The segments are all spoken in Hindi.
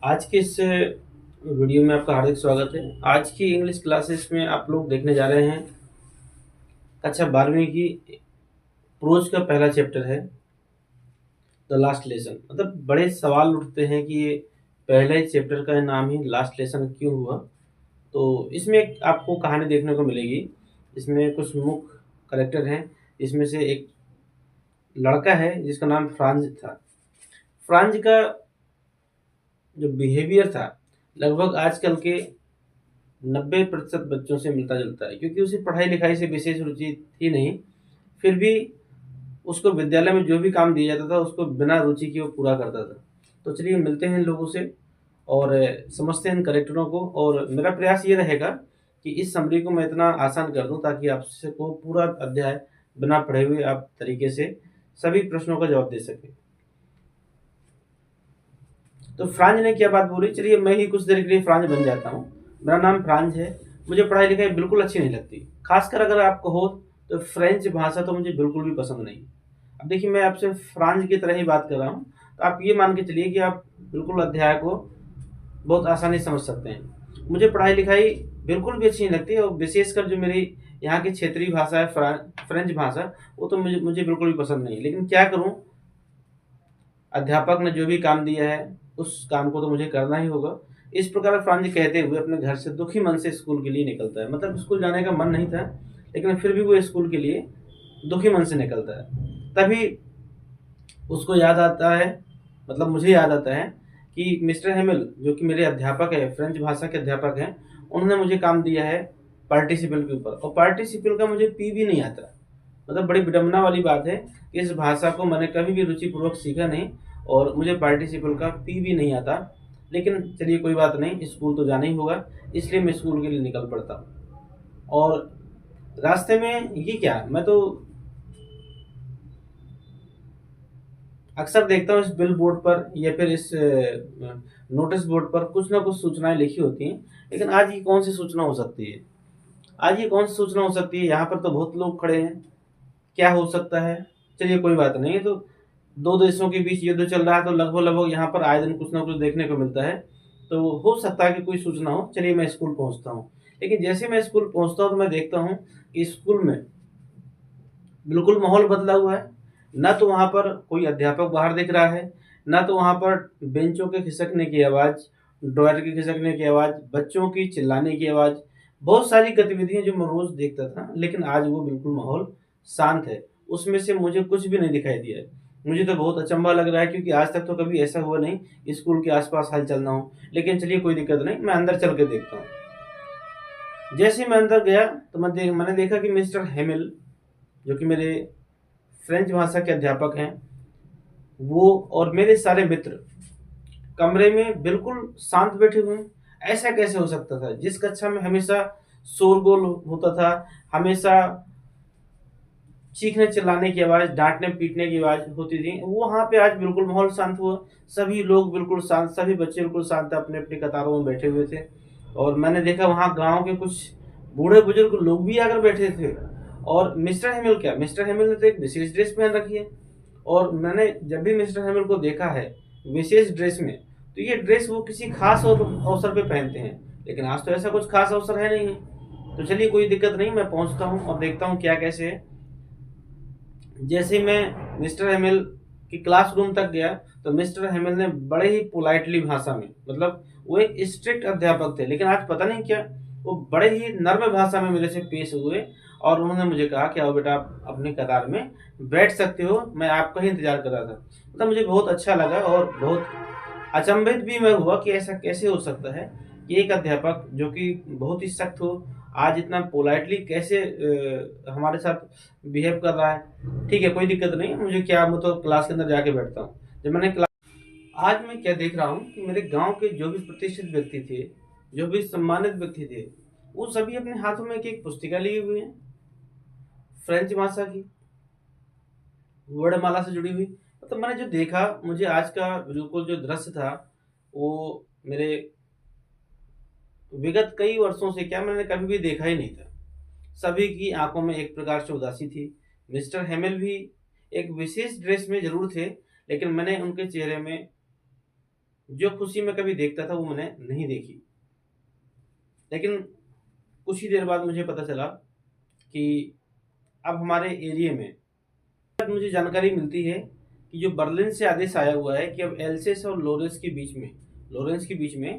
आज के इस वीडियो में आपका हार्दिक स्वागत है। आज की इंग्लिश क्लासेस में आप लोग देखने जा रहे हैं कक्षा 12वीं की प्रोज का पहला चैप्टर है द लास्ट लेसन। मतलब बड़े सवाल उठते हैं कि ये पहले चैप्टर का नाम ही लास्ट लेसन क्यों हुआ। तो इसमें एक आपको कहानी देखने को मिलेगी। इसमें कुछ मुख्य करेक्टर हैं। इसमें से एक लड़का है जिसका नाम फ्रांज था। फ्रांज का जो बिहेवियर था लगभग आजकल के 90% बच्चों से मिलता जुलता है, क्योंकि उसे पढ़ाई लिखाई से विशेष रुचि थी नहीं। फिर भी उसको विद्यालय में जो भी काम दिया जाता था उसको बिना रुचि के वो पूरा करता था। तो चलिए मिलते हैं इन लोगों से और समझते हैं इन करेक्टरों को। और मेरा प्रयास ये रहेगा कि इस समरी को मैं इतना आसान कर दूं ताकि आपसे को पूरा अध्याय बिना पढ़े हुए आप तरीके से सभी प्रश्नों का जवाब दे सके। तो फ्रांज ने क्या बात बोली, चलिए मैं ही कुछ देर के लिए फ्रांज बन जाता हूँ। मेरा नाम फ्रांज है। मुझे पढ़ाई लिखाई बिल्कुल अच्छी नहीं लगती, खासकर अगर आप कहो तो फ्रेंच भाषा तो मुझे बिल्कुल भी पसंद नहीं। अब देखिए मैं आपसे फ्रांज की तरह ही बात कर रहा हूँ, तो आप ये मान के चलिए कि आप बिल्कुल अध्याय को बहुत आसानी से समझ सकते हैं। मुझे पढ़ाई लिखाई बिल्कुल भी अच्छी नहीं लगती, और विशेषकर जो मेरी यहाँ की क्षेत्रीय भाषा है फ्रेंच भाषा, वो तो मुझे मुझे बिल्कुल भी पसंद नहीं। लेकिन क्या करूँ, अध्यापक ने जो भी काम दिया है उस काम को तो मुझे करना ही होगा। इस प्रकार फ्रांज कहते हुए अपने घर से दुखी मन से स्कूल के लिए निकलता है। मतलब स्कूल जाने का मन नहीं था, लेकिन फिर भी वो स्कूल के लिए दुखी मन से निकलता है। तभी उसको याद आता है, मतलब मुझे याद आता है कि मिस्टर हेमिल जो कि मेरे अध्यापक है, फ्रेंच भाषा के अध्यापक हैं, उन्होंने मुझे काम दिया है पार्टिसिपल के ऊपर, और पार्टिसिपल का मुझे पी भी नहीं आता। मतलब बड़ी विडम्बना वाली बात है कि इस भाषा को मैंने कभी भी रुचिपूर्वक सीखा नहीं, और मुझे पार्टिसिपल का पी भी नहीं आता। लेकिन चलिए कोई बात नहीं, स्कूल तो जाना ही होगा, इसलिए मैं स्कूल के लिए निकल पड़ता हूँ। और रास्ते में ये क्या, मैं तो अक्सर देखता हूँ इस बिल बोर्ड पर या फिर इस नोटिस बोर्ड पर कुछ ना कुछ सूचनाएं लिखी होती हैं। लेकिन आज ये कौन सी सूचना हो सकती है? आज ये कौन सी सूचना हो सकती है? यहाँ पर तो बहुत लोग खड़े हैं, क्या हो सकता है? चलिए कोई बात नहीं। तो दो देशों के बीच युद्ध चल रहा है, तो लगभग लगभग यहाँ पर आए दिन कुछ ना कुछ देखने को मिलता है। तो हो सकता है कि कोई सूचना हो। चलिए मैं स्कूल पहुँचता हूँ। लेकिन जैसे मैं स्कूल पहुँचता हूँ तो मैं देखता हूँ कि स्कूल में बिल्कुल माहौल बदला हुआ है। ना तो वहाँ पर कोई अध्यापक बाहर दिख रहा है, ना तो वहाँ पर बेंचों के खिसकने की आवाज़, ड्रायर के खिसकने की आवाज़, बच्चों की चिल्लाने की आवाज़। बहुत सारी गतिविधियाँ जो मैं रोज़ देखता था, लेकिन आज वो बिल्कुल माहौल शांत है। उसमें से मुझे कुछ भी नहीं दिखाई दिया है। मुझे तो बहुत अचंभा लग रहा है, क्योंकि आज तक तो कभी ऐसा हुआ नहीं स्कूल के आस-पास हलचल ना हो। लेकिन चलिए कोई दिक्कत नहीं, मैं अंदर चल के देखता हूँ। जैसे ही मैं अंदर गया तो मैंने देखा कि मिस्टर हेमिल जो कि मेरे फ्रेंच भाषा के अध्यापक हैं, वो और मेरे सारे मित्र कमरे में बिल्कुल शांत बैठे हुए हैं। ऐसा कैसे हो सकता था? जिस कक्षा में हमेशा शोरगुल होता था, हमेशा चीखने चिल्लाने की आवाज़, डाँटने पीटने की आवाज़ होती थी, वो वहाँ पे आज बिल्कुल माहौल शांत हुआ। सभी लोग बिल्कुल शांत, सभी बच्चे बिल्कुल शांत अपने-अपनी कतारों में बैठे हुए थे। और मैंने देखा वहाँ गाँव के कुछ बूढ़े-बुजुर्ग लोग भी आकर बैठे थे। और मिस्टर हेमिल क्या, मिस्टर हेमिल ने तो एक विशेष ड्रेस पहन रखी है। और मैंने जब भी मिस्टर हेमिल को देखा है विशेष ड्रेस में, तो ये ड्रेस वो किसी खास अवसर पे पहनते हैं। लेकिन आज तो ऐसा कुछ खास अवसर है नहीं। तो चलिए कोई दिक्कत नहीं, मैं पहुँचता हूँ और देखता हूँ क्या कैसे है। जैसे ही मैं मिस्टर हेमिल की क्लासरूम तक गया, तो मिस्टर हेमिल ने बड़े ही पोलाइटली भाषा में, मतलब वो एक स्ट्रिक्ट अध्यापक थे, लेकिन आज पता नहीं क्या वो बड़े ही नर्म भाषा में मेरे से पेश हुए। और उन्होंने मुझे कहा कि आओ बेटा आप अपनी कतार में बैठ सकते हो, मैं आपका ही इंतजार कर रहा था। मतलब मुझे बहुत अच्छा लगा और बहुत अचंभित भी मैं हुआ कि ऐसा कैसे हो सकता है कि एक अध्यापक जो कि बहुत ही सख्त हो, आज इतना पोलाइटली कैसे हमारे साथ बिहेव कर रहा है। ठीक है कोई दिक्कत नहीं है, मुझे क्या, मैं तो क्लास के अंदर जाके बैठता हूँ। जब मैंने क्लास, आज मैं क्या देख रहा हूँ कि मेरे गांव के जो भी प्रतिष्ठित व्यक्ति थे, जो भी सम्मानित व्यक्ति थे, वो सभी अपने हाथों में एक पुस्तिका लिए हुए हैं फ्रेंच भाषा की, वर्णमाला से जुड़ी हुई। तो मैंने जो देखा, मुझे आज का बिल्कुल जो दृश्य था वो मेरे विगत कई वर्षों से क्या मैंने कभी भी देखा ही नहीं था। सभी की आंखों में एक प्रकार से उदासी थी। मिस्टर हेमिल भी एक विशेष ड्रेस में जरूर थे, लेकिन मैंने उनके चेहरे में जो खुशी मैं कभी देखता था वो मैंने नहीं देखी। लेकिन कुछ ही देर बाद मुझे पता चला कि अब हमारे एरिया में मुझे जानकारी मिलती है कि जो बर्लिन से आदेश आया हुआ है कि अब एल्सेस और लॉरेंस के बीच में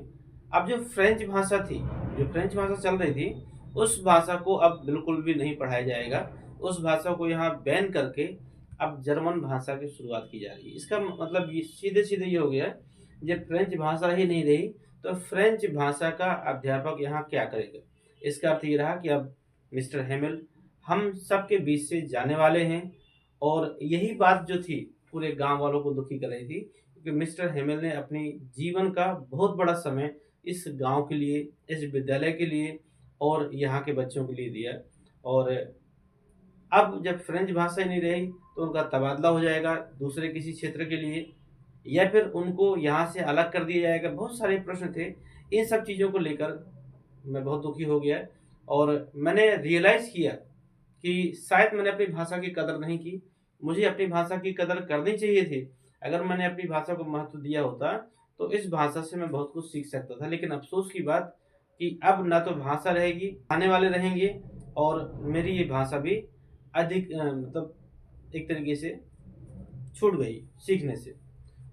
अब जो फ्रेंच भाषा थी, जो फ्रेंच भाषा चल रही थी, उस भाषा को अब बिल्कुल भी नहीं पढ़ाया जाएगा। उस भाषा को यहाँ बैन करके अब जर्मन भाषा की शुरुआत की जा रही है। इसका मतलब ये सीधे-सीधे ये हो गया, जब फ्रेंच भाषा ही नहीं रही, तो फ्रेंच भाषा का अध्यापक यहाँ क्या करेगा? इसका अर्थ ये रहा कि अब मिस्टर हेमेल हम सबके बीच से जाने वाले हैं। और यही बात जो थी पूरे गांव वालों को दुखी कर रही थी, क्योंकि मिस्टर हेमेल ने अपनी जीवन का बहुत बड़ा समय इस गांव के लिए, इस विद्यालय के लिए और यहाँ के बच्चों के लिए दिया। और अब जब फ्रेंच भाषा ही नहीं रही तो उनका तबादला हो जाएगा दूसरे किसी क्षेत्र के लिए, या फिर उनको यहाँ से अलग कर दिया जाएगा। बहुत सारे प्रश्न थे। इन सब चीज़ों को लेकर मैं बहुत दुखी हो गया और मैंने रियलाइज़ किया कि शायद मैंने अपनी भाषा की कदर नहीं की। मुझे अपनी भाषा की कदर करनी चाहिए थी। अगर मैंने अपनी भाषा को महत्व दिया होता तो इस भाषा से मैं बहुत कुछ सीख सकता था। लेकिन अफ़सोस की बात कि अब ना तो भाषा रहेगी, आने वाले रहेंगे और मेरी ये भाषा भी अधिक मतलब एक तरीके से छूट गई सीखने से।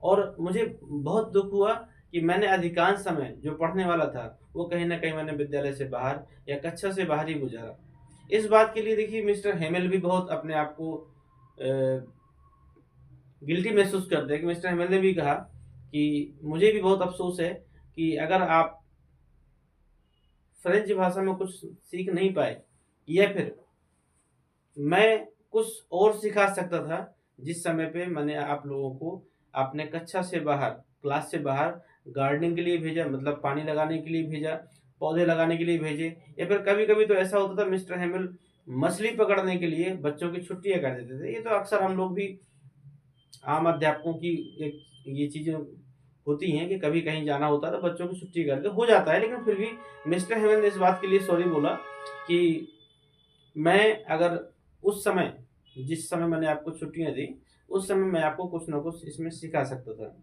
और मुझे बहुत दुःख हुआ कि मैंने अधिकांश समय जो पढ़ने वाला था, वो कहीं न कहीं मैंने विद्यालय से बाहर या कक्षा से बाहर ही गुज़ारा। इस बात के लिए देखिए मिस्टर हेमेल भी बहुत अपने आप को गिल्टी महसूस करते हैं कि मिस्टर हेमेल ने भी कहा कि मुझे भी बहुत अफ़सोस है कि अगर आप फ्रेंच भाषा में कुछ सीख नहीं पाए, या फिर मैं कुछ और सिखा सकता था जिस समय पे मैंने आप लोगों को अपने कक्षा से बाहर, क्लास से बाहर गार्डनिंग के लिए भेजा, मतलब पानी लगाने के लिए भेजा, पौधे लगाने के लिए भेजे। या फिर कभी-कभी तो ऐसा होता था मिस्टर हेमिल मछली पकड़ने के लिए बच्चों की छुट्टियाँ कर देते थे। ये तो अक्सर हम लोग भी आम अध्यापकों की एक ये चीज़ें होती हैं कि कभी कहीं जाना होता है तो बच्चों की छुट्टी कर दो, हो जाता है। लेकिन फिर भी मिस्टर हेमिल ने इस बात के लिए सॉरी बोला कि मैं अगर उस समय, जिस समय मैंने आपको छुट्टियाँ दी, उस समय मैं आपको कुछ न कुछ इसमें सिखा सकता था।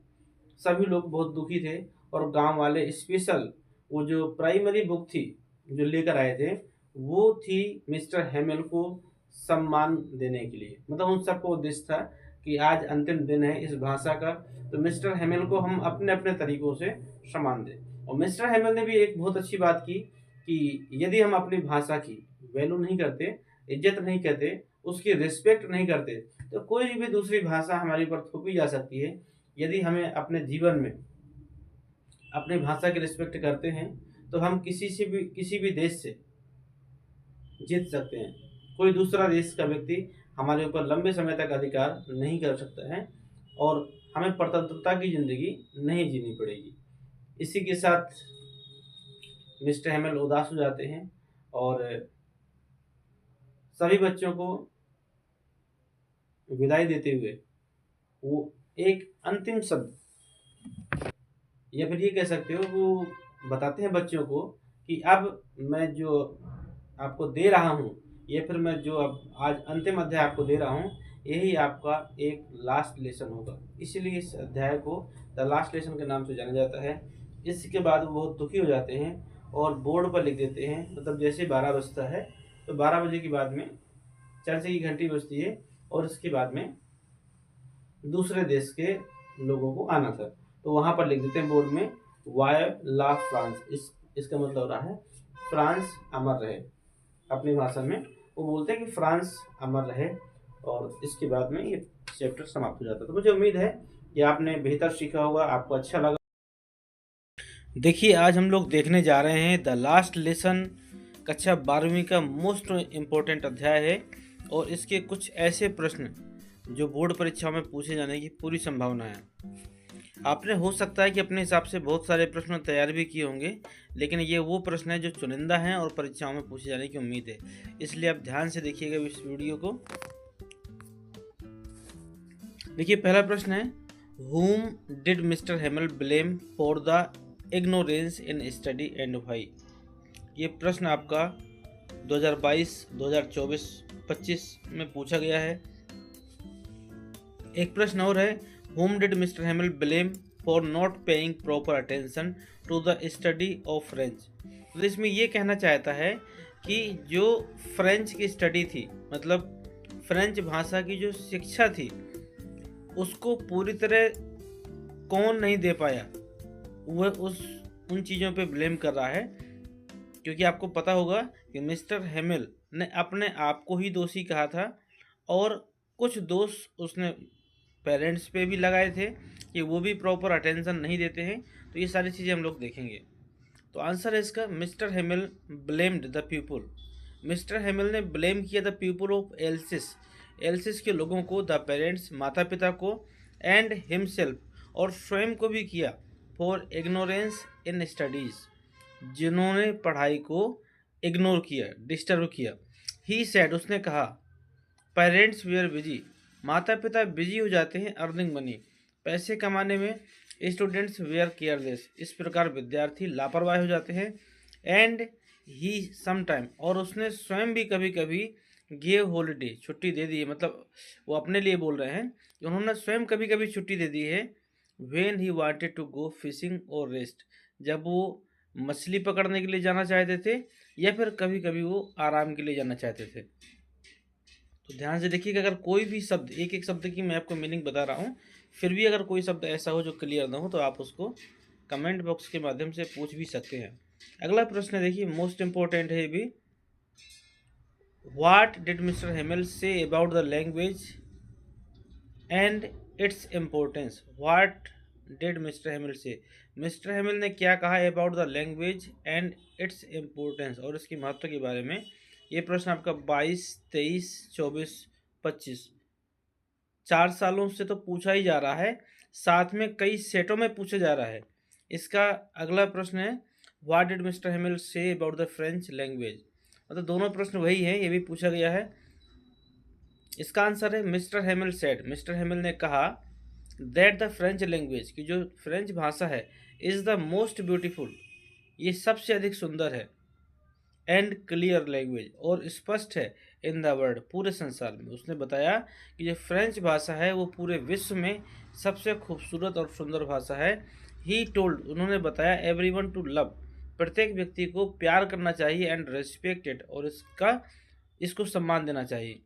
सभी लोग बहुत दुखी थे और गाँव वाले स्पेशल वो जो प्राइमरी बुक थी, जो लेकर आए थे, वो थी मिस्टर हेमेल को सम्मान देने के लिए। मतलब उन सबको उद्देश्य था कि आज अंतिम दिन है इस भाषा का, तो मिस्टर हेमेल को हम अपने-अपने तरीकों से सम्मान दें। और मिस्टर हेमेल ने भी एक बहुत अच्छी बात की कि यदि हम अपनी भाषा की वैल्यू नहीं करते, इज़्ज़त नहीं करते, उसकी रिस्पेक्ट नहीं करते, तो कोई भी दूसरी भाषा हमारे ऊपर थोपी जा सकती है। यदि हमें अपने जीवन में अपनी भाषा की रिस्पेक्ट करते हैं, तो हम किसी भी देश से जीत सकते हैं। कोई दूसरा देश का व्यक्ति हमारे ऊपर लंबे समय तक अधिकार नहीं कर सकता है और हमें स्वतंत्रता की ज़िंदगी नहीं जीनी पड़ेगी। इसी के साथ मिस्टर हेमल उदास हो जाते हैं और सभी बच्चों को विदाई देते हुए वो एक अंतिम शब्द, या फिर ये कह सकते हो वो बताते हैं बच्चों को कि अब मैं जो आपको दे रहा हूँ, या फिर मैं जो अब आज अंतिम अध्याय आपको दे रहा हूँ, यही आपका एक लास्ट लेसन होगा। इसीलिए इस अध्याय को द लास्ट लेसन के नाम से जाना जाता है। इसके बाद वो बहुत दुखी हो जाते हैं और बोर्ड पर लिख देते हैं। मतलब जैसे 12 बजता है तो 12 बजे के बाद में चर्च की घंटी बजती है और इसके बाद में दूसरे देश के लोगों को आना था, तो वहाँ पर लिख देते हैं बोर्ड में वाय ला फ्रांस। इसका मतलब हो रहा है फ्रांस अमर रहे। अपनी भाषा में वो बोलते हैं कि फ्रांस अमर रहे, और इसके बाद में ये चैप्टर समाप्त हो जाता है। तो मुझे उम्मीद है कि आपने बेहतर सीखा होगा, आपको अच्छा लगा। देखिए आज हम लोग देखने जा रहे हैं द लास्ट लेसन, कक्षा 12वीं का मोस्ट इम्पोर्टेंट अध्याय है और इसके कुछ ऐसे प्रश्न जो बोर्ड परीक्षाओं में पूछे जाने की पूरी संभावना है। आपने हो सकता है कि अपने हिसाब से बहुत सारे प्रश्न तैयार भी किए होंगे, लेकिन ये वो प्रश्न है जो चुनिंदा हैं और परीक्षाओं में पूछे जाने की उम्मीद है। इसलिए आप ध्यान से देखिएगा इस वीडियो को। देखिए पहला प्रश्न है, whom did Mr. Hamel blame for the ignorance in study and why? ये प्रश्न आपका 2022, 2024, 25 में पूछा गया है। एक प्रश्न और है, whom did Mr. Hamel blame for not paying proper attention to the study of French. तो इसमें ये कहना चाहता है कि जो फ्रेंच की स्टडी थी, मतलब फ्रेंच भाषा की जो शिक्षा थी, उसको पूरी तरह कौन नहीं दे पाया, वह उन चीज़ों पे ब्लेम कर रहा है। क्योंकि आपको पता होगा कि मिस्टर हेमिल ने अपने आप को ही दोषी कहा था और कुछ दोष उसने पेरेंट्स पे भी लगाए थे कि वो भी प्रॉपर अटेंशन नहीं देते हैं। तो ये सारी चीज़ें हम लोग देखेंगे। तो आंसर है इसका, mister Hemil blamed the people. Mister Hemil ने ब्लेम किया the people of else's, else's के लोगों को, द पेरेंट्स माता पिता को, एंड हिमसेल्फ और स्वयं को भी किया, फॉर इग्नोरेंस इन स्टडीज़, जिन्होंने पढ़ाई को इग्नोर किया, डिस्टर्ब किया। ही सेड, उसने कहा, पेरेंट्स वेयर बिजी, माता पिता बिजी हो जाते हैं अर्निंग मनी, पैसे कमाने में। स्टूडेंट्स वेयर केयरलेस, इस प्रकार विद्यार्थी लापरवाह हो जाते हैं। एंड ही समटाइम, और उसने स्वयं भी कभी कभी गिव हॉलीडे, छुट्टी दे दी है, मतलब वो अपने लिए बोल रहे हैं कि उन्होंने स्वयं कभी कभी छुट्टी दे दी है। When he wanted to go fishing और रेस्ट, जब वो मछली पकड़ने के लिए जाना चाहते थे या फिर कभी कभी वो आराम के लिए जाना चाहते थे। तो ध्यान से देखिएगा, अगर कोई भी शब्द, एक एक शब्द की मैं आपको मीनिंग बता रहा हूँ, फिर भी अगर कोई शब्द ऐसा हो जो क्लियर ना हो तो आप उसको कमेंट बॉक्स के माध्यम से पूछ भी सकते हैं। अगला प्रश्न देखिए, मोस्ट इम्पोर्टेंट है ये भी। What did Mister Hemil say about the language and its importance. What did Mister Hemil से, मिस्टर हेमिल ने क्या कहा about the language and its importance, और इसकी महत्व के बारे में। ये प्रश्न आपका 22, 23, 24, 25 4 सालों से तो पूछा ही जा रहा है, साथ में कई सेटों में पूछा जा रहा है। इसका अगला प्रश्न है, what did Mister Hemil say about the French language, मतलब दोनों प्रश्न वही है, ये भी पूछा गया है। इसका आंसर है, mister Hemil said, mister Hemil ने कहा, दैट द फ्रेंच लैंग्वेज, की जो फ्रेंच भाषा है, इज़ द मोस्ट ब्यूटीफुल, ये सबसे अधिक सुंदर है, एंड क्लियर लैंग्वेज, और स्पष्ट है, इन द वर्ल्ड, पूरे संसार में। उसने बताया कि जो फ्रेंच भाषा है वो पूरे विश्व में सबसे खूबसूरत और सुंदर भाषा है। ही टोल्ड, उन्होंने बताया, एवरीवन टू लव, प्रत्येक व्यक्ति को प्यार करना चाहिए, एंड रेस्पेक्ट इट, और इसको सम्मान देना चाहिए।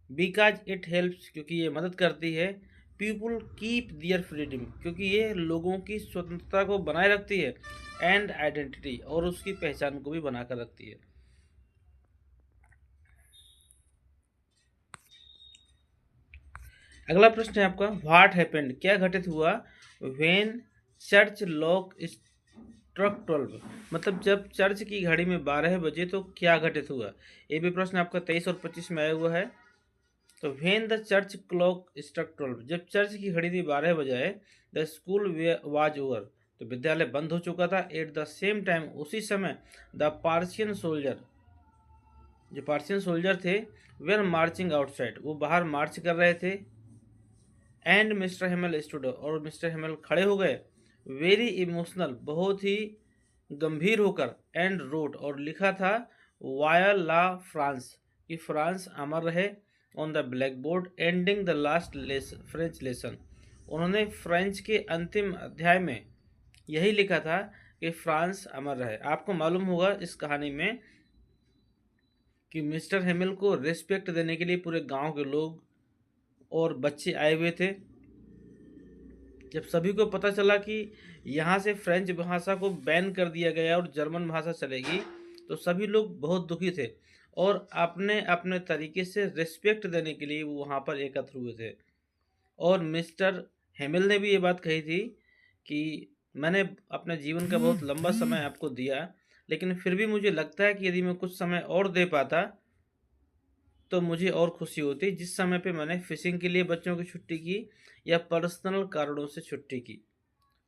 बिकॉज इट हेल्प्स, क्योंकि ये मदद करती है, पीपुल कीप दियर फ्रीडम, क्योंकि ये लोगों की स्वतंत्रता को बनाए रखती है, एंड आइडेंटिटी, और उसकी पहचान को भी बनाकर रखती है। अगला प्रश्न है आपका, व्हाट हैपेंड, क्या घटित हुआ, व्हेन चर्च लॉक स्ट्रक 12, मतलब जब चर्च की घड़ी में 12 बजे तो क्या घटित हुआ। ये भी प्रश्न आपका 23 और 25 में आया हुआ है। तो when the church clock struck 12, जब चर्च की घड़ी थी 12 बजाए, द स्कूल वाज ओवर, तो विद्यालय बंद हो चुका था। एट द सेम टाइम, उसी समय, द पार्शियन सोल्जर, जो पार्शियन सोल्जर थे, वेर मार्चिंग आउटसाइड, वो बाहर मार्च कर रहे थे। एंड मिस्टर हेमल स्टूड, और मिस्टर हेमल खड़े हो गए, वेरी इमोशनल, बहुत ही गंभीर होकर, एंड रोट, और लिखा था, वाया ला फ्रांस, कि फ्रांस अमर रहे, on the black board, ending the last French lesson, उन्होंने फ्रेंच के अंतिम अध्याय में यही लिखा था कि फ्रांस अमर रहे। आपको मालूम होगा इस कहानी में कि मिस्टर हेमिल को रिस्पेक्ट देने के लिए पूरे गांव के लोग और बच्चे आए हुए थे। जब सभी को पता चला कि यहाँ से फ्रेंच भाषा को बैन कर दिया गया और जर्मन भाषा चलेगी, तो सभी लोग बहुत दुखी थे और अपने अपने तरीके से रिस्पेक्ट देने के लिए वो वहाँ पर एकत्र हुए थे। और मिस्टर हेमिल ने भी ये बात कही थी कि मैंने अपने जीवन का बहुत लंबा समय आपको दिया, लेकिन फिर भी मुझे लगता है कि यदि मैं कुछ समय और दे पाता तो मुझे और खुशी होती, जिस समय पे मैंने फिशिंग के लिए बच्चों की छुट्टी की या पर्सनल कारणों से छुट्टी की।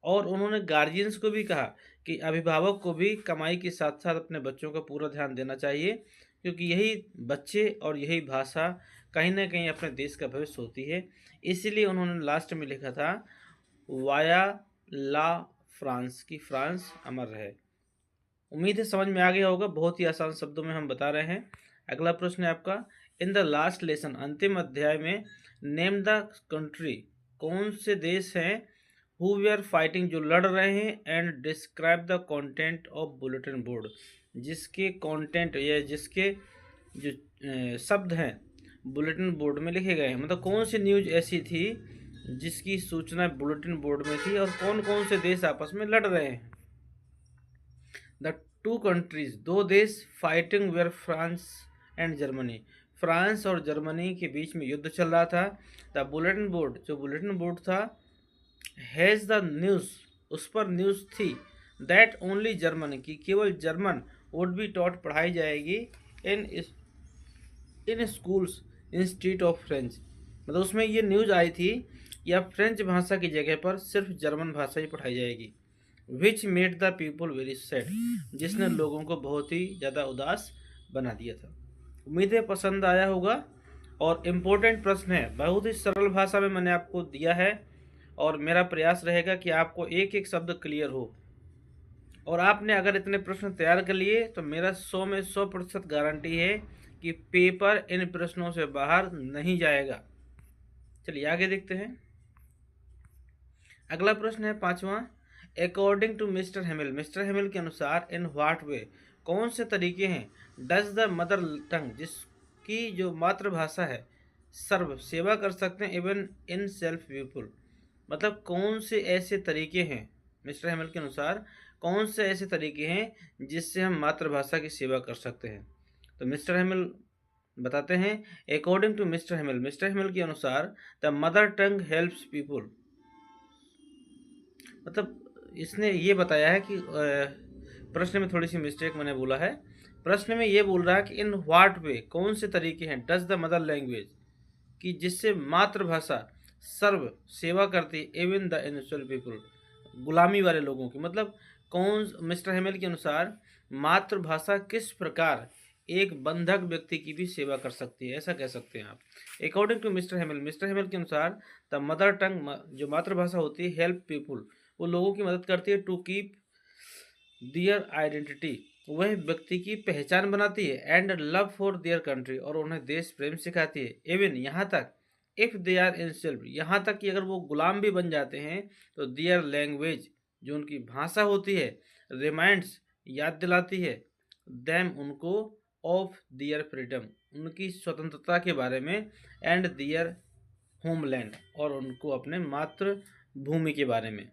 और उन्होंने गार्जियंस को भी कहा कि अभिभावक को भी कमाई के साथ साथ अपने बच्चों का पूरा ध्यान देना चाहिए, क्योंकि यही बच्चे और यही भाषा कहीं ना कहीं अपने देश का भविष्य होती है। इसीलिए उन्होंने लास्ट में लिखा था, वाया ला फ्रांस, की फ्रांस अमर रहे। उम्मीद है समझ में आ गया होगा, बहुत ही आसान शब्दों में हम बता रहे हैं। अगला प्रश्न है आपका, इन द लास्ट लेसन, अंतिम अध्याय में, नेम द कंट्री, कौन से देश हैं हु वी फाइटिंग, जो लड़ रहे हैं, and describe the content of bulletin board, जिसके कंटेंट या जिसके जो शब्द हैं बुलेटिन बोर्ड में लिखे गए हैं। मतलब कौन सी न्यूज ऐसी थी जिसकी सूचना बुलेटिन बोर्ड में थी और कौन कौन से देश आपस में लड़ रहे हैं। द टू कंट्रीज, दो देश, fighting were France and Germany, France और जर्मनी के बीच में युद्ध चल रहा था। द बुलेटिन बोर्ड, जो बुलेटिन बोर्ड था, हैज़ द न्यूज़, उस पर न्यूज़ थी, दैट ओनली जर्मन, की केवल जर्मन वुड बी टॉट, पढ़ाई जाएगी, इन स्कूल्स इंस्टीट्यूट ऑफ फ्रेंच, मतलब उसमें ये न्यूज़ आई थी या फ्रेंच भाषा की जगह पर सिर्फ जर्मन भाषा ही पढ़ाई जाएगी। Which made the people very sad, जिसने लोगों को बहुत ही ज़्यादा उदास बना दिया था। उम्मीद है पसंद आया होगा। और इम्पोर्टेंट प्रश्न है, बहुत ही सरल भाषा में मैंने आपको दिया है और मेरा प्रयास रहेगा कि आपको एक एक शब्द क्लियर हो। और आपने अगर इतने प्रश्न तैयार कर लिए तो मेरा 100 में 100% गारंटी है कि पेपर इन प्रश्नों से बाहर नहीं जाएगा। चलिए आगे देखते हैं। अगला प्रश्न है 5वां। According to mister Hamel, mister Hamel के अनुसार इन व्हाट वे, कौन से तरीके हैं, डज द मदर टंग, जिसकी जो मातृभाषा है, सर्व, सेवा कर सकते हैं, इवन इन सेल्फ पीपुल, मतलब कौन से ऐसे तरीके हैं, मिस्टर हेमिल के अनुसार कौन से ऐसे तरीके हैं जिससे हम मातृभाषा की सेवा कर सकते हैं। तो मिस्टर हेमिल बताते हैं, according to mister Hamel, mister Hamel के अनुसार the mother tongue helps people, मतलब इसने ये बताया है कि प्रश्न में थोड़ी सी मिस्टेक मैंने बोला है। प्रश्न में ये बोल रहा है कि इन व्हाट वे, कौन से तरीके हैं, डज द मदर लैंग्वेज, कि जिससे मातृभाषा सर्व, सेवा करती है, इवन द इनिशियल पीपल, गुलामी वाले लोगों की, मतलब कौन, मिस्टर हेमिल के अनुसार मातृभाषा किस प्रकार एक बंधक व्यक्ति की भी सेवा कर सकती है, ऐसा कह सकते हैं आप। According to mister Hamel, mister Hamel के अनुसार द मदर टंग, जो मातृभाषा होती है, हेल्प पीपुल, वो लोगों की मदद करती है, टू कीप दियर आइडेंटिटी, वह व्यक्ति की पहचान बनाती है, and love for their country, और उन्हें देश प्रेम सिखाती है, इवन, यहाँ तक, इफ़ दे आर इंसल्व, यहाँ तक कि अगर वो गुलाम भी बन जाते हैं तो देयर लैंग्वेज, जो उनकी भाषा होती है, रिमाइंड्स, याद दिलाती है, देम, उनको, ऑफ दियर फ्रीडम, उनकी स्वतंत्रता के बारे में, एंड दियर होमलैंड, और उनको अपने मातृभूमि के बारे में।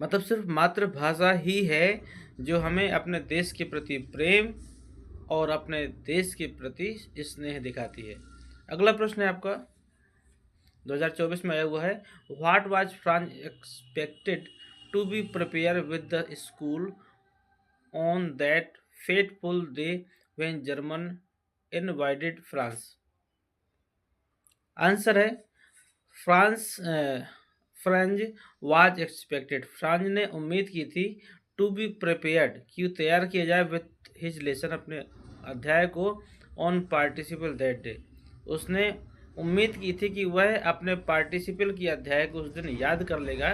मतलब सिर्फ मातृभाषा ही है जो हमें अपने देश के प्रति प्रेम और अपने देश के प्रति स्नेह दिखाती है। अगला प्रश्न है आपका 2024 में आया हुआ है, what was France expected to be prepare with the school on that fateful day when German invaded France. Answer है France French was expected, France ने उम्मीद की थी, टू बी प्रिपेयर्ड, कि तैयार किया जाए, विथ हिज लेसन, अपने अध्याय को, ऑन पार्टिसिपल दैट डे, उसने उम्मीद की थी कि वह अपने पार्टिसिपल की अध्याय को उस दिन याद कर लेगा,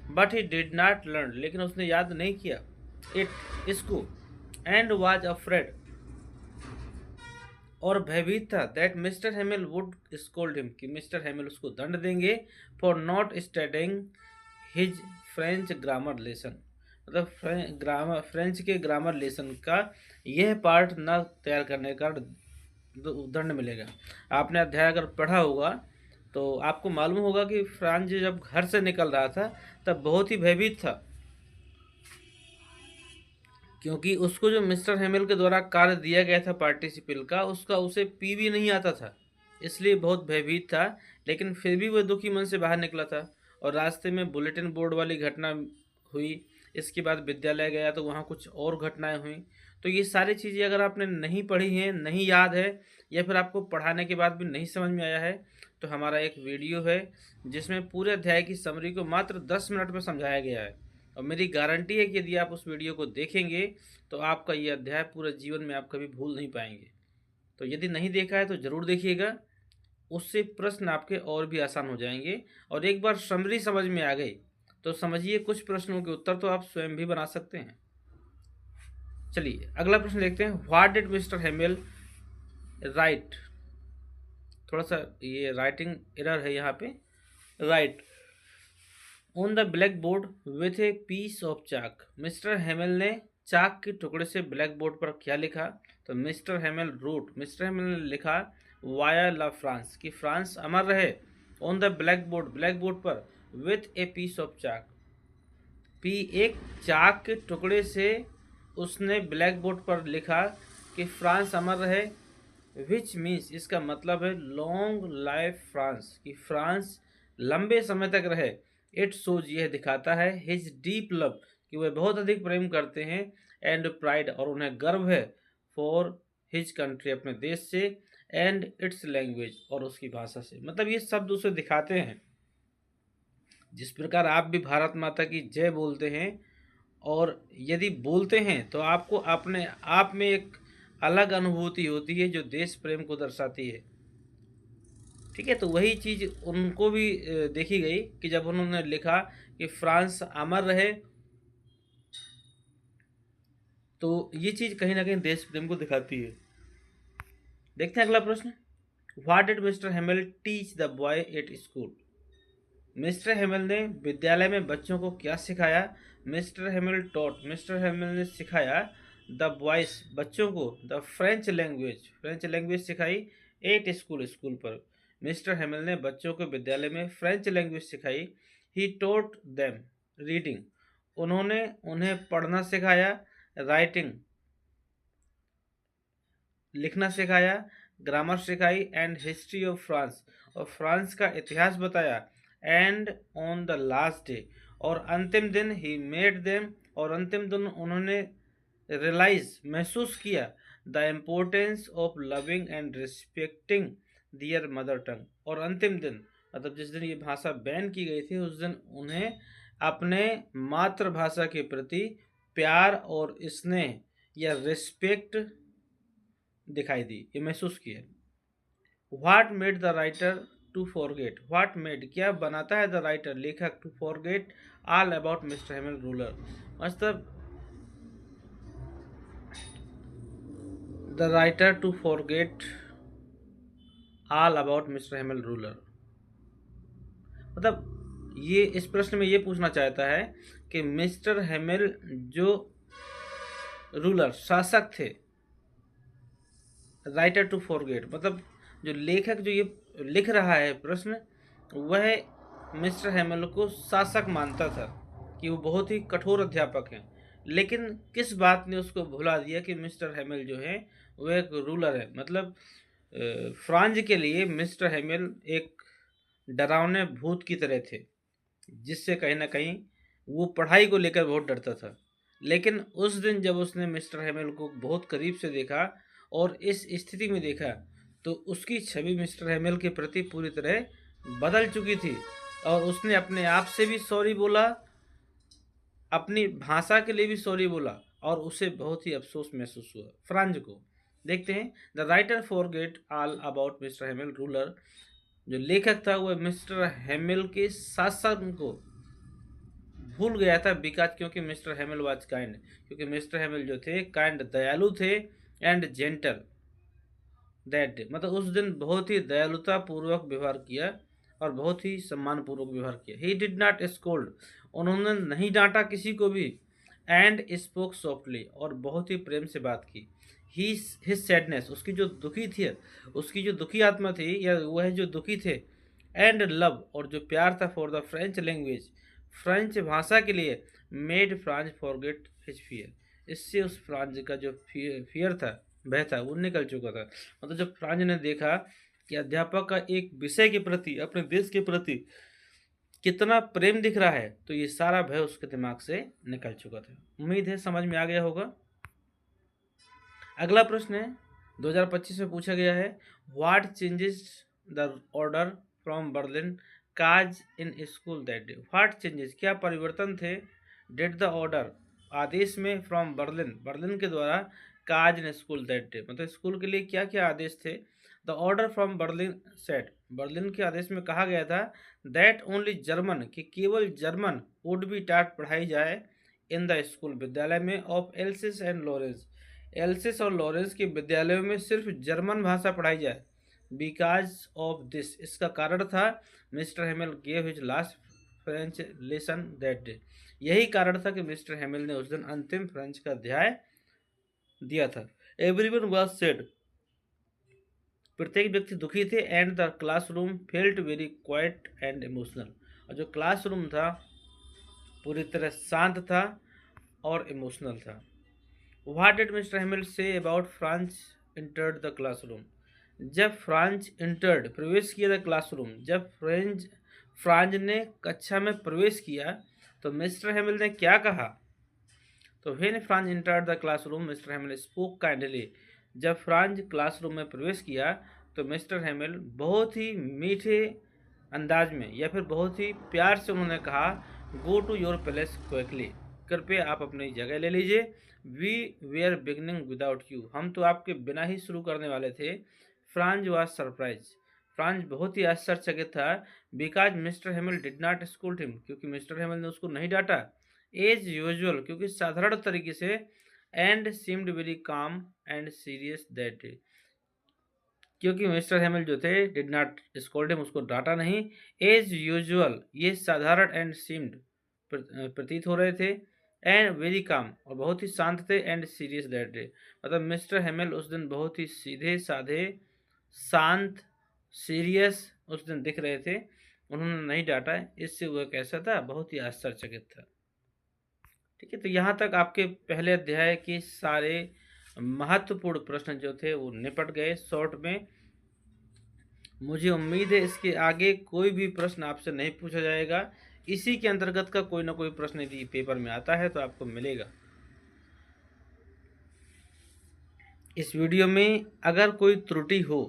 but he did not learn, लेकिन उसने याद नहीं किया इट, इसको, एंड वाज अफ्रेड, और भयभीत था, that mister Hemil would scold him, कि मिस्टर हेमिल उसको दंड देंगे, for not studying his French grammar lesson, मतलब फ्रेंच के ग्रामर लेसन का यह पार्ट न तैयार करने का दंड मिलेगा। आपने अध्याय अगर पढ़ा होगा तो आपको मालूम होगा कि फ्रांस जब घर से निकल रहा था तब बहुत ही भयभीत था, क्योंकि उसको जो मिस्टर हेमिल के द्वारा कार्य दिया गया था पार्टिसिपल का, उसका उसे पी भी नहीं आता था, इसलिए बहुत भयभीत था, लेकिन फिर भी वह दुखी मन से बाहर निकला था। और रास्ते में बुलेटिन बोर्ड वाली घटना हुई, इसके बाद विद्यालय गया तो वहाँ कुछ और घटनाएं हुई। तो ये सारी चीज़ें अगर आपने नहीं पढ़ी हैं, नहीं याद है, या फिर आपको पढ़ाने के बाद भी नहीं समझ में आया है, तो हमारा एक वीडियो है जिसमें पूरे अध्याय की समरी को मात्र 10 मिनट में समझाया गया है, और मेरी गारंटी है कि यदि आप उस वीडियो को देखेंगे तो आपका ये अध्याय पूरे जीवन में आप कभी भूल नहीं पाएंगे। तो यदि नहीं देखा है तो ज़रूर देखिएगा, उससे प्रश्न आपके और भी आसान हो जाएंगे। और एक बार समरी समझ में आ गई तो समझिए कुछ प्रश्नों के उत्तर तो आप स्वयं भी बना सकते हैं। चलिए अगला प्रश्न देखते हैं, what did Mister Hamel write, थोड़ा सा ये राइटिंग एरर है यहाँ पे, write, on the black board with a piece of chalk. Mister Hamel ने चाक के टुकड़े से ब्लैक बोर्ड पर क्या लिखा? तो मिस्टर हेमल ने लिखा वाया ला फ्रांस, कि फ्रांस अमर रहे। ऑन द ब्लैक बोर्ड पर with a piece of chalk, पी एक चाक के टुकड़े से उसने ब्लैक बोर्ड पर लिखा कि फ्रांस अमर रहे। विच मीन्स, इसका मतलब है लॉन्ग लाइफ फ्रांस, कि फ्रांस लंबे समय तक रहे। इट शोज, यह दिखाता है हिज डीप लव, कि वह बहुत अधिक प्रेम करते हैं, एंड प्राइड, और उन्हें गर्व है, फॉर हिज कंट्री, अपने देश से, एंड इट्स लैंग्वेज, और उसकी भाषा से। मतलब ये शब्द उसे दिखाते हैं। जिस प्रकार आप भी भारत माता की जय बोलते हैं, और यदि बोलते हैं तो आपको अपने आप में एक अलग अनुभूति होती है जो देश प्रेम को दर्शाती है। ठीक है, तो वही चीज़ उनको भी देखी गई कि जब उन्होंने लिखा कि फ्रांस अमर रहे, तो ये चीज़ कहीं ना कहीं देश प्रेम को दिखाती है। देखते हैं अगला प्रश्न। What did Mister Hamel teach the boy at school? Mister Hamel ने विद्यालय में बच्चों को क्या सिखाया? मिस्टर हेमल ने सिखाया द बॉयज, बच्चों को, द फ्रेंच लैंग्वेज सिखाई एट स्कूल पर। मिस्टर हेमल ने बच्चों को विद्यालय में फ्रेंच लैंग्वेज सिखाई। ही टोट देम रीडिंग, उन्होंने उन्हें पढ़ना सिखाया। राइटिंग, लिखना सिखाया। ग्रामर सिखाई। एंड हिस्ट्री ऑफ फ्रांस, और फ्रांस का इतिहास बताया। And on the last day, और अंतिम दिन, ही मेड देम, और अंतिम दिन उन्होंने रियलाइज, महसूस किया, the importance of loving and respecting their mother tongue, और अंतिम दिन मतलब जिस दिन ये भाषा बैन की गई थी, उस दिन उन्हें अपने मातृभाषा के प्रति प्यार और स्नेह या रिस्पेक्ट दिखाई दी, ये महसूस किया। What made the writer to forget, what made, क्या बनाता है द राइटर, लेखक, to forget all about Mister Hamel ruler, मतलब the writer to forget all about Mister Hamel ruler, मतलब ये इस प्रश्न में ये पूछना चाहता है कि मिस्टर हेमल जो रूलर, शासक थे, राइटर टू फॉरगेट, मतलब जो लेखक जो ये लिख रहा है प्रश्न, वह मिस्टर हेमल को शासक मानता था, कि वो बहुत ही कठोर अध्यापक हैं। लेकिन किस बात ने उसको भुला दिया कि मिस्टर हेमल जो है वह एक रूलर है। मतलब फ्रांस के लिए मिस्टर हेमल एक डरावने भूत की तरह थे, जिससे कहीं ना कहीं वो पढ़ाई को लेकर बहुत डरता था। लेकिन उस दिन जब उसने मिस्टर हेमल को बहुत करीब से देखा और इस स्थिति में देखा, तो उसकी छवि मिस्टर हेमल के प्रति पूरी तरह बदल चुकी थी, और उसने अपने आप से भी सॉरी बोला, अपनी भाषा के लिए भी सॉरी बोला, और उसे बहुत ही अफसोस महसूस हुआ फ्रांज को। देखते हैं, the writer forget all about Mister Hamel ruler, जो लेखक था वह मिस्टर हेमल के शासन को भूल गया था, बिकॉज, क्योंकि मिस्टर हेमल वाज काइंड, क्योंकि मिस्टर हेमल जो थे काइंड, दयालु थे, एंड जेंटल दैट डे, मतलब उस दिन बहुत ही दयालुता पूर्वक व्यवहार किया और बहुत ही सम्मान पूर्वक व्यवहार किया। ही डिड नॉट स्कोल्ड, उन्होंने नहीं डांटा किसी को भी। एंड स्पोक सॉफ्टली, और बहुत ही प्रेम से बात की। ही हिज सैडनेस, उसकी जो दुखी आत्मा थी, या वह जो दुखी थे। एंड लव, और जो प्यार था, for the French language, French भाषा के लिए, made France forget his fear, इससे उस फ्रांस का जो फियर था, भय था, वो निकल चुका था। मतलब जब फ्रांस ने देखा कि अध्यापक का एक विषय के प्रति, अपने देश के प्रति कितना प्रेम दिख रहा है, तो ये सारा भय उसके दिमाग से निकल चुका था। उम्मीद है समझ में आ गया होगा। अगला प्रश्न है 2025 में पूछा गया है, what changes the order from Berlin cause in school that day, what changes, क्या परिवर्तन थे, डिड द ऑर्डर, आदेश में, फ्रॉम बर्लिन के द्वारा, काज इन स्कूल दैट डे, मतलब स्कूल के लिए क्या क्या आदेश थे। The order from Berlin set, Berlin के आदेश में कहा गया था, दैट ओनली जर्मन, कि केवल जर्मन, वुड बी टाट, पढ़ाई जाए, इन द स्कूल, विद्यालय में, of else's and Lawrence, else's और लॉरेंस के विद्यालयों में सिर्फ जर्मन भाषा पढ़ाई जाए। बिकॉज ऑफ दिस, इसका कारण था, Mister Hamel gave his last French lesson that day. यही कारण था कि मिस्टर हैमिल ने उस दिन अंतिम फ्रेंच का अध्याय दिया था। एवरीवन वाज सैड, प्रत्येक व्यक्ति दुखी थे, and the classroom felt very quiet and emotional, और जो क्लासरूम था पूरी तरह शांत था और इमोशनल था। What did mister हैमिल say about French entered the classroom. जब फ्रांच इंटर्ड प्रवेश किया द क्लासरूम, जब फ्रांज ने कक्षा में प्रवेश किया तो मिस्टर हैमिल ने क्या कहा। तो when Franz entered the classroom mister हैमिल spoke kindly. जब फ्रांज क्लासरूम में प्रवेश किया तो मिस्टर हैमिल बहुत ही मीठे अंदाज में या फिर बहुत ही प्यार से उन्होंने कहा, go to your place quickly, कृपया आप अपनी जगह ले लीजिए। We were beginning without you, हम तो आपके बिना ही शुरू करने वाले थे। फ्रांज वॉज सरप्राइज, फ्रांज बहुत ही आश्चर्यचकित था। Because mister हैमिल did not schooled him, क्योंकि मिस्टर हैमिल ने उसको नहीं डांटा। एज यूजुअल, क्योंकि साधारण तरीके से। And seemed very calm and serious that day, क्योंकि मिस्टर हैमिल जो थे डिड नॉट स्कोल्ड हिम, उसको डांटा नहीं। एज यूजुअल, ये साधारण एंड सीम्ड प्रतीत हो रहे थे, एंड वेरी काम, और बहुत ही शांत थे, एंड सीरियस दैट डे, मतलब मिस्टर हैमिल उस दिन बहुत ही सीधे साधे, शांत, सीरियस उस दिन दिख रहे थे। उन्होंने नहीं डांटा, इससे वह कैसा था, बहुत ही आश्चर्यचकित था। ठीक है, तो यहाँ तक आपके पहले अध्याय के सारे महत्वपूर्ण प्रश्न जो थे वो निपट गए शॉर्ट में। मुझे उम्मीद है इसके आगे कोई भी प्रश्न आपसे नहीं पूछा जाएगा। इसी के अंतर्गत का कोई ना कोई प्रश्न यदि पेपर में आता है तो आपको मिलेगा। इस वीडियो में अगर कोई त्रुटि हो,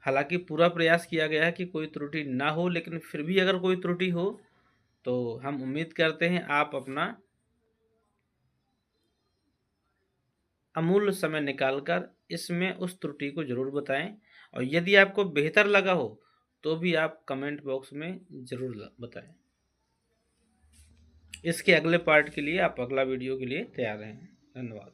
हालांकि पूरा प्रयास किया गया है कि कोई त्रुटि ना हो, लेकिन फिर भी अगर कोई त्रुटि हो तो हम उम्मीद करते हैं आप अपना अमूल्य समय निकालकर इसमें उस त्रुटि को जरूर बताएं, और यदि आपको बेहतर लगा हो तो भी आप कमेंट बॉक्स में जरूर बताएं। इसके अगले पार्ट के लिए आप अगला वीडियो के लिए तैयार रहें। धन्यवाद।